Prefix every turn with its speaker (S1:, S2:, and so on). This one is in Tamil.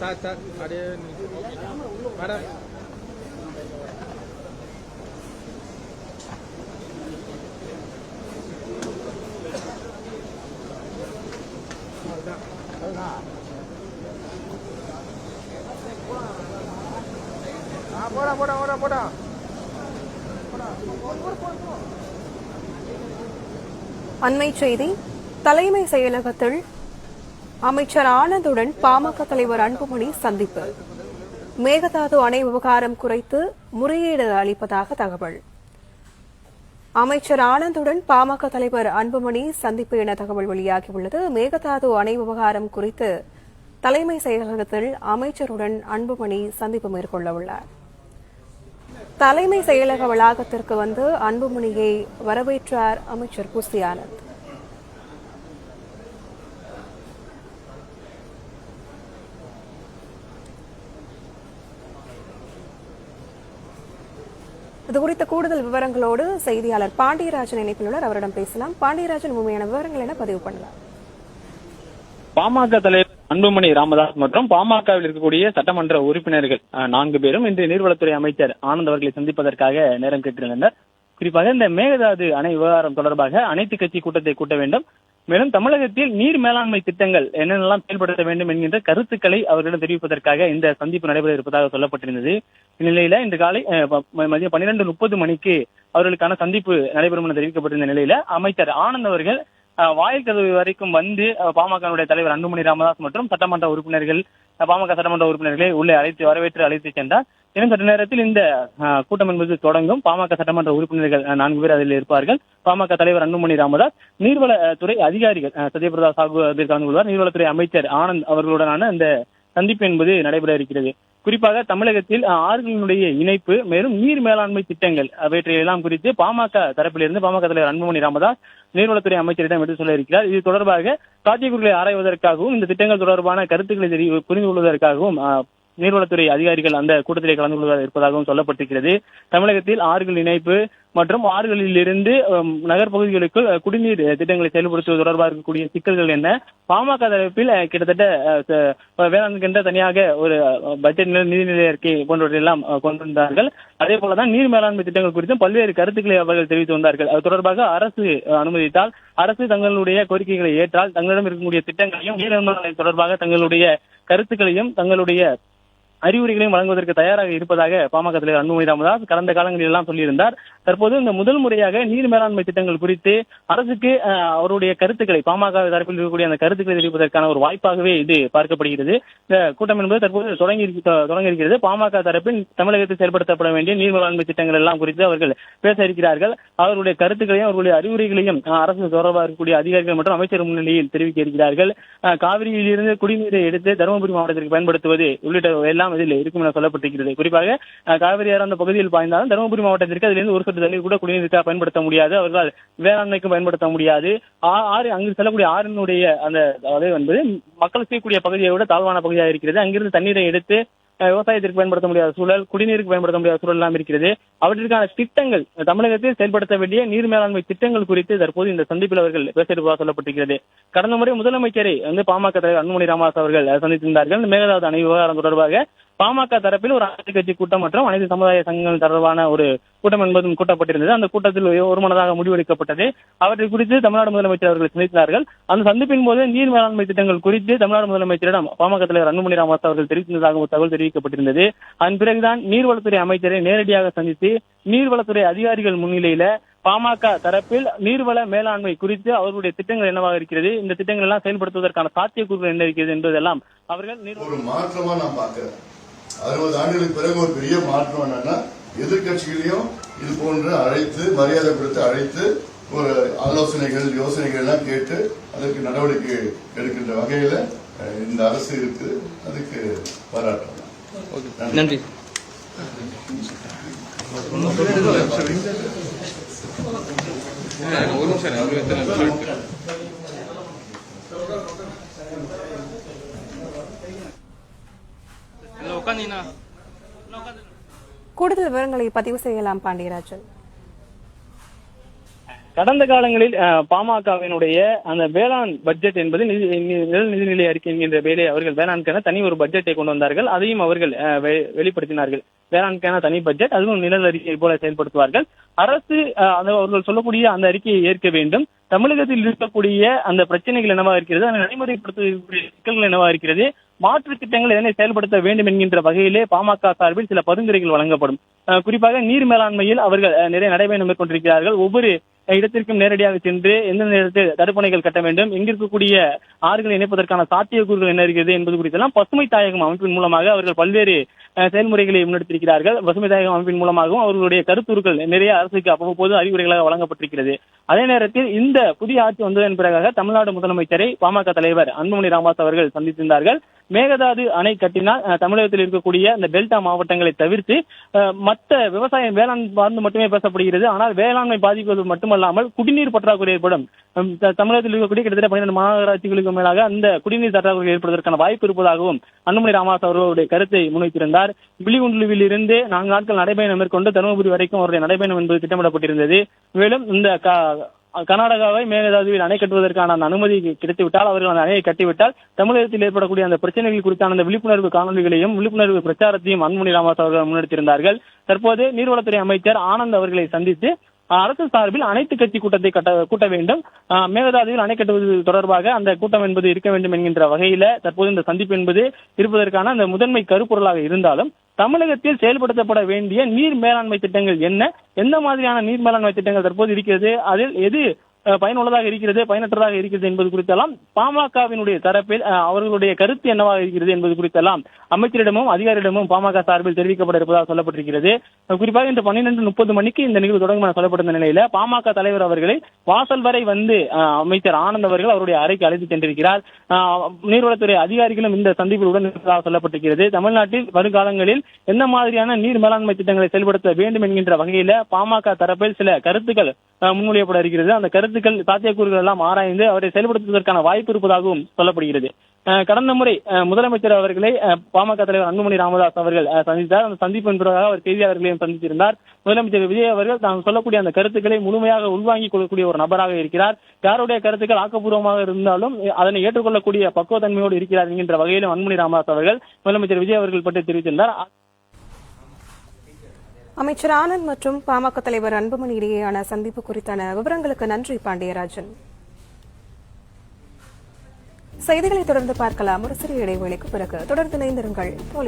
S1: சார் அப்படியே மேடம் போடா போடா போடா போடா.
S2: அண்மை செய்தி. தலைமை செயலகத்தில் அமைச்சர் ஆனந்துடன் பாமக தலைவர் அன்புமணி சந்திப்பு. மேகதாது அணை விவகாரம் குறித்து முறையீடு அளிப்பதாக தகவல். அமைச்சர் ஆனந்துடன் பாமக தலைவர் அன்புமணி சந்திப்பு என தகவல் வெளியாகியுள்ளது. மேகதாது அணை விவகாரம் குறித்து தலைமை செயலகத்தில் அமைச்சருடன் அன்புமணி சந்திப்பு மேற்கொள்ள உள்ளார். தலைமை செயலக வளாகத்திற்கு வந்து அன்புமணியை வரவேற்றார் அமைச்சர் புசி ஆனந்த். இதுகுறித்த கூடுதல் விவரங்களோடு செய்தியாளர் பாண்டியராஜன் இணைப்பில் உள்ளார். அவரிடம் பேசலாம். பாண்டியராஜன், உண்மையான விவரங்கள் என பதிவு பண்ணலாம்.
S3: பாமக தலைவர் அன்புமணி ராமதாஸ் மற்றும் பாமகவில் இருக்கக்கூடிய சட்டமன்ற உறுப்பினர்கள் 4 பேரும் இன்று நீர்வளத்துறை அமைச்சர் ஆனந்த் அவர்களை சந்திப்பதற்காக நேரம் கேட்டிருந்தனர். குறிப்பாக இந்த மேகதாது அணை விவகாரம் தொடர்பாக அனைத்து கட்சி கூட்டத்தை கூட்ட வேண்டும், மேலும் தமிழகத்தில் நீர் மேலாண்மை திட்டங்கள் என்னென்னலாம் செயல்படுத்த வேண்டும் என்கின்ற கருத்துக்களை அவர்களிடம் தெரிவிப்பதற்காக இந்த சந்திப்பு நடைபெற இருப்பதாக சொல்லப்பட்டிருந்தது. இந்நிலையில இன்று காலை மதியம் 12:30 மணிக்கு அவர்களுக்கான சந்திப்பு நடைபெறும் என தெரிவிக்கப்பட்டிருந்த நிலையில அமைச்சர் ஆனந்த் அவர்கள் வாயில் கதவு வரைக்கும் வந்து பாமகனுடைய தலைவர் அன்புமணி ராமதாஸ் மற்றும் சட்டமன்ற உறுப்பினர்கள் பாமக சட்டமன்ற உறுப்பினர்களை உள்ளே வரவேற்று அழைத்து சென்றார். இன்னும் சற்று நேரத்தில் இந்த கூட்டம் என்பது தொடங்கும். பாமக சட்டமன்ற உறுப்பினர்கள் 4 பேர் அதில் இருப்பார்கள். பாமக தலைவர் அன்புமணி ராமதாஸ், நீர்வளத்துறை அதிகாரிகள் சத்யபிரதா சாகு அதில் கலந்து கொள்வார். நீர்வளத்துறை அமைச்சர் ஆனந்த் அவர்களுடனான இந்த சந்திப்பு என்பது நடைபெற இருக்கிறது. குறிப்பாக தமிழகத்தில் ஆறுகளினுடைய இணைப்பு, மேலும் நீர் மேலாண்மை திட்டங்கள் அவற்றையெல்லாம் குறித்து பாமக தரப்பிலிருந்து பாமக தலைவர் அன்புமணி ராமதாஸ் நீர்வளத்துறை அமைச்சரிடம் எடுத்து சொல்ல இருக்கிறார். இது தொடர்பாக சாத்தியக்கூறுகளை ஆராய்வதற்காகவும் இந்த திட்டங்கள் தொடர்பான கருத்துக்களை புரிந்து கொள்வதற்காகவும் நீர்வளத்துறை அதிகாரிகள் அந்த கூட்டத்திலே கலந்து கொள்வதாக இருப்பதாகவும் சொல்லப்பட்டிருக்கிறது. தமிழகத்தில் ஆறுகள் இணைப்பு மற்றும் ஆறுகளில் இருந்து நகர்பகுதிகளுக்குள் குடிநீர் திட்டங்களை செயல்படுத்துவது தொடர்பாக இருக்கக்கூடிய சிக்கல்கள் என்ன, பாமக தரப்பில் கிட்டத்தட்ட வேளாண்கின்ற தனியாக ஒரு பட்ஜெட் நிதிநிலை அறிக்கை போன்றவற்றையெல்லாம் கொண்டு வந்தார்கள். அதே போலதான் நீர் மேலாண்மை திட்டங்கள் குறித்தும் பல்வேறு கருத்துக்களை அவர்கள் தெரிவித்து வந்தார்கள். அது தொடர்பாக அரசு அனுமதித்தால், அரசு தங்களுடைய கோரிக்கைகளை ஏற்றால், தங்களிடம் இருக்கக்கூடிய திட்டங்களையும் நீர் மேலாண்மை தொடர்பாக தங்களுடைய கருத்துக்களையும் தங்களுடைய அறிவுரைகளையும் வழங்குவதற்கு தயாராக இருப்பதாக பாமக தலைவர் அன்புமணி ராமதாஸ் கடந்த காலங்களில் எல்லாம் சொல்லியிருந்தார். தற்போது இந்த முதல் முறையாக நீர் மேலாண்மை திட்டங்கள் குறித்து அரசுக்கு அவருடைய கருத்துக்களை, பாமக தரப்பில் இருக்கக்கூடிய அந்த கருத்துக்களை தெரிவிப்பதற்கான ஒரு வாய்ப்பாகவே இது பார்க்கப்படுகிறது. இந்த கூட்டம் என்பது தற்போது தொடங்க இருக்கிறது. பாமக தரப்பில் தமிழகத்தில் செயல்படுத்தப்பட வேண்டிய நீர் மேலாண்மை திட்டங்கள் எல்லாம் குறித்து அவர்கள் பேச இருக்கிறார்கள். அவர்களுடைய கருத்துக்களையும் அவர்களுடைய அறிவுரைகளையும் அரசு தொடர்பாக இருக்கக்கூடிய அதிகாரிகள் மற்றும் அமைச்சர் முன்னிலையில் தெரிவிக்க இருக்கிறார்கள். காவிரியில் இருந்து குடிநீரை எடுத்து தருமபுரி மாவட்டத்திற்கு பயன்படுத்துவது உள்ளிட்ட எல்லாம் இதில் இருக்கும் என சொல்லப்பட்டிருக்கிறது. குறிப்பாக காவிரி ஆறு அந்த பகுதியில் பாய்ந்தாலும் தருமபுரி மாவட்டத்திற்கு அதிலிருந்து ஒரு சொட்டு தண்ணீர் கூட குடிநீருக்காக பயன்படுத்த முடியாது, அவர்கள் வேளாண்மைக்கு பயன்படுத்த முடியாது. அங்கு செல்லக்கூடிய ஆறினுடைய அந்த என்பது மக்கள் செய்யக்கூடிய பகுதியை விட தாழ்வான பகுதியாக இருக்கிறது. அங்கிருந்து தண்ணீரை எடுத்து விவசாயத்திற்கு பயன்படுத்த முடியாத சூழல், குடிநீருக்கு பயன்படுத்த முடியாத சூழல் எல்லாம் இருக்கிறது. அவற்றிற்கான திட்டங்கள், தமிழகத்தில் செயல்படுத்த வேண்டிய நீர் மேலாண்மை திட்டங்கள் குறித்து தற்போது இந்த சந்திப்பில் அவர்கள் பேசியிருப்பதாக சொல்லப்பட்டிருக்கிறது. கடந்த முறை முதலமைச்சரை பாமக தலைவர் அன்புமணி ராமதாஸ் அவர்கள் சந்தித்திருந்தார்கள். மேகதாது அணை விவகாரம் தொடர்பாக பாமக தரப்பில் ஒரு அனைத்து கட்சி கூட்டம் மற்றும் அனைத்து சமுதாய சங்கங்கள் தொடர்பான ஒரு கூட்டம் என்பதும் கூட்டப்பட்டிருந்தது. அந்த கூட்டத்தில் ஒருமனதாக முடிவெடுக்கப்பட்டது. அவற்றை குறித்து தமிழ்நாடு முதலமைச்சர் அவர்கள் சந்தித்தார்கள். அந்த சந்திப்பின் போது நீர் மேலாண்மை திட்டங்கள் குறித்து தமிழ்நாடு முதலமைச்சரிடம் பாமக தலைவர் அன்புமணி ராமதாஸ் அவர்கள் தெரிவித்ததாக தகவல் தெரிவிக்கப்பட்டிருந்தது. அதன் பிறகுதான் நீர்வளத்துறை அமைச்சரை நேரடியாக சந்தித்து நீர்வளத்துறை அதிகாரிகள் முன்னிலையில பாமக தரப்பில் நீர்வள மேலாண்மை குறித்து அவர்களுடைய திட்டங்கள் என்னவாக இருக்கிறது, இந்த திட்டங்கள் எல்லாம் செயல்படுத்துவதற்கான சாத்தியக்கூறுகள் என்ன இருக்கிறது என்பதெல்லாம் அவர்கள்
S4: ஒரு மாற்றமா நான் பார்க்கிறேன். 60 ஆண்டுகளுக்கு பிறகு ஒரு பெரிய மாற்றம் என்னன்னா, எதிர்கட்சிகளையும் இது போன்று அழைத்து, மரியாதை கொடுத்து அழைத்து, ஒரு ஆலோசனைகள் யோசனைகள் எல்லாம் கேட்டு அதற்கு நடவடிக்கை எடுக்கின்ற வகையில இந்த அரசு இருக்கு. அதுக்கு பாராட்டலாம்.
S3: நன்றி.
S2: கூடுதல் விவரங்களை பதிவு செய்யலாம் பாண்டியராஜன்.
S3: கடந்த காலங்களில் பாமகவினுடைய அந்த வேளாண் பட்ஜெட் என்பது நிதிநிலை அறிக்கை என்கின்ற வேலை அவர்கள் வேளாண்கான தனி ஒரு பட்ஜெட்டை கொண்டு வந்தார்கள். அதையும் அவர்கள் வெளிப்படுத்தினார்கள். வேளாண்கான தனி பட்ஜெட், அதுவும் நிழல் அறிக்கை போல செயல்படுத்துவார்கள். அரசு அவர்கள் சொல்லக்கூடிய அந்த அறிக்கையை ஏற்க வேண்டும். தமிழகத்தில் இருக்கக்கூடிய அந்த பிரச்சனைகள் என்னவா இருக்கிறது, அதை நடைமுறைப்படுத்தக்கூடிய சிக்கல்கள் என்னவா இருக்கிறது, மாற்று திட்டங்கள் எதனை செயல்படுத்த வேண்டும் என்கின்ற வகையிலே பாமக சார்பில் சில பரிந்துரைகள் வழங்கப்படும். குறிப்பாக நீர் மேலாண்மையில் அவர்கள் நிறைய நடைபயணம் மேற்கொண்டிருக்கிறார்கள். ஒவ்வொரு இடத்திற்கும் நேரடியாக சென்று எந்த நேரத்தில் தடுப்பணைகள் கட்ட வேண்டும், எங்கிருக்கக்கூடிய ஆறுகளை இணைப்பதற்கான சாத்தியக்கூறுகள் என்ன இருக்கிறது என்பது குறித்தெல்லாம் பசுமை தாயகம் அமைப்பின் மூலமாக அவர்கள் பல்வேறு செயல்முறைகளை முன்னெடுத்திருக்கிறார்கள். பசுமை தாயகம் அமைப்பின் மூலமாகவும் அவர்களுடைய கருத்துருக்கள் நிறைய அரசுக்கு அவ்வப்போது அறிவுரைகளாக வழங்கப்பட்டிருக்கிறது. அதே நேரத்தில் இந்த புதிய ஆட்சி வந்ததன் பிறகாக தமிழ்நாடு முதலமைச்சரை பாமக தலைவர் அன்புமணி ராமதாஸ் அவர்கள் சந்தித்திருந்தார்கள். மேகதாது அணை கட்டினால் தமிழகத்தில் இருக்கக்கூடிய அந்த டெல்டா மாவட்டங்களை தவிர்த்து மற்ற விவசாயம் வேளாண் சார்ந்து மட்டுமே பேசப்படுகிறது. ஆனால் வேளாண்மை பாதிப்பது மட்டுமல்லாமல் குடிநீர் பற்றாக்குறை ஏற்படும். தமிழகத்தில் இருக்கக்கூடிய கிட்டத்தட்ட 12 மாநகராட்சிகளுக்கு மேலாக அந்த குடிநீர் பற்றாக்குறை ஏற்படுவதற்கான வாய்ப்பு இருப்பதாகவும் அன்புமணி ராமதாஸ் அவர்களுடைய கருத்தை முன்வைத்திருந்தார். பிலிகுண்டுலுவில் இருந்து 4 நாட்கள் நடைபயணம் மேற்கொண்டு தருமபுரி வரைக்கும் அவருடைய நடைபயணம் என்பது திட்டமிடப்பட்டிருந்தது. மேலும் இந்த கர்நாடகாவை மேகதாதுவில் அணை கட்டுவதற்கான அந்த அனுமதி கிடைத்துவிட்டால், அவர்கள் அந்த அணையை கட்டிவிட்டால் தமிழகத்தில் ஏற்படக்கூடிய அந்த பிரச்சனைகள் குறித்தான அந்த விழிப்புணர்வு காணொலிகளையும் விழிப்புணர்வு பிரச்சாரத்தையும் அன்புமணி ராமதாஸ் அவர்கள் முன்னெடுத்திருந்தார்கள். தற்போது நீர்வளத்துறை அமைச்சர் ஆனந்த் அவர்களை சந்தித்து அரசு சார்பில் அனைத்து கட்சி கூட்டத்தை கூட்ட வேண்டும், மேகதாதுவில் அணை கட்டுவது தொடர்பாக அந்த கூட்டம் என்பது இருக்க வேண்டும் என்கின்ற வகையில தற்போது இந்த சந்திப்பு என்பது இருப்பதற்கான அந்த முதன்மை கருப்பொருளாக இருந்தாலும், தமிழகத்தில் செயல்படுத்தப்பட வேண்டிய நீர் மேலாண்மை திட்டங்கள் என்ன, எந்த மாதிரியான நீர் மேலாண்மை திட்டங்கள் தற்போது இருக்கிறது, அதில் எது பயனுள்ளதாக இருக்கிறது, பயனற்றதாக இருக்கிறது என்பது குறித்தெல்லாம் பாமகவினுடைய தரப்பில் அவர்களுடைய கருத்து என்னவாக இருக்கிறது என்பது குறித்தெல்லாம் அமைச்சரிடமும் அதிகாரியிடமும் பாமக சார்பில் தெரிவிக்கப்பட இருப்பதாக சொல்லப்பட்டிருக்கிறது. குறிப்பாக இன்று 12:30 மணிக்கு இந்த நிகழ்வு தொடங்கும் என சொல்லப்பட்ட நிலையில பாமக தலைவர் அவர்களை வாசல் வரை வந்து அமைச்சர் ஆனந்த் அவர்கள் அவருடைய அறைக்கு அழைத்து சென்றிருக்கிறார். நீர்வளத்துறை அதிகாரிகளும் இந்த சந்திப்பில் உடன் இருப்பதாக சொல்லப்பட்டிருக்கிறது. தமிழ்நாட்டில் வருங்காலங்களில் எந்த மாதிரியான நீர் மேலாண்மை திட்டங்களை செயல்படுத்த வேண்டும் என்கின்ற வகையில பாமக தரப்பில் சில கருத்துக்கள் முன்மொழியப்பட இருக்கிறது. அந்த கருத்துக்கள் சாத்தியக்கூறுகள் எல்லாம் ஆராய்ந்து அவரை செயல்படுத்துவதற்கான வாய்ப்பு இருப்பதாகவும் சொல்லப்படுகிறது. கடந்த முறை முதலமைச்சர் அவர்களை பாமக தலைவர் அன்புமணி ராமதாஸ் அவர்கள் சந்தித்தார். அந்த சந்திப்பு என்பதாக அவர் செய்தியாளர்களையும் சந்தித்திருந்தார். முதலமைச்சர் விஜய் அவர்கள் தாங்கள் சொல்லக்கூடிய அந்த கருத்துக்களை முழுமையாக உள்வாங்கிக் கொள்ளக்கூடிய ஒரு நபராக இருக்கிறார். யாருடைய கருத்துக்கள் ஆக்கப்பூர்வமாக இருந்தாலும் அதனை ஏற்றுக்கொள்ளக்கூடிய பக்குவத்தன்மையோடு இருக்கிறார் என்கின்ற வகையிலும் அன்புமணி ராமதாஸ் அவர்கள் முதலமைச்சர் விஜய் அவர்கள் பற்றி தெரிவித்திருந்தார்.
S2: அமைச்சர் ஆனந்த் மற்றும் பாமக தலைவர் அன்புமணி இடையேயான சந்திப்பு குறித்தான விவரங்களுக்கு நன்றி பாண்டியராஜன். செய்திகளை தொடர்ந்து பார்க்கலாம். ஒரு சிறிய இடைவேளைக்கு பிறகு தொடர்ந்து இணைந்திருங்கள்.